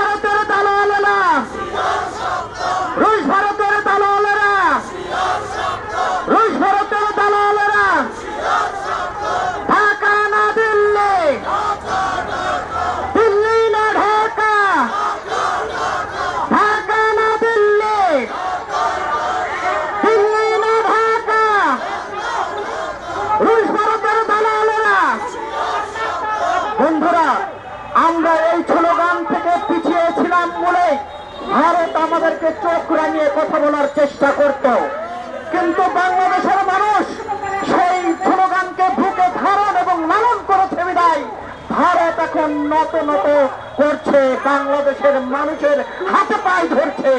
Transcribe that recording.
ভারতের দালালেরা, রুশ ভারতের দালালেরা, রুশ ভারতের দালালেরা, ঢাকা না দিল্লি, দিল্লি না ঢাকা, ঢাকা না দিল্লি, দিল্লি না ঢাকা, রুশ ভারতের দালালেরা। বন্ধুরা, আমরা এই স্লোগান থেকে পিছিয়ে ছিলাম বলে ভারত আমাদেরকে চোখ রাঙিয়ে কথা বলার চেষ্টা করত, কিন্তু বাংলাদেশের মানুষ সেই স্লোগানকে বুকে ধারণ এবং লালন করেছে বিদায় ভারত এখন নত নত করছে, বাংলাদেশের মানুষের হাতে পায়ে ধরছে।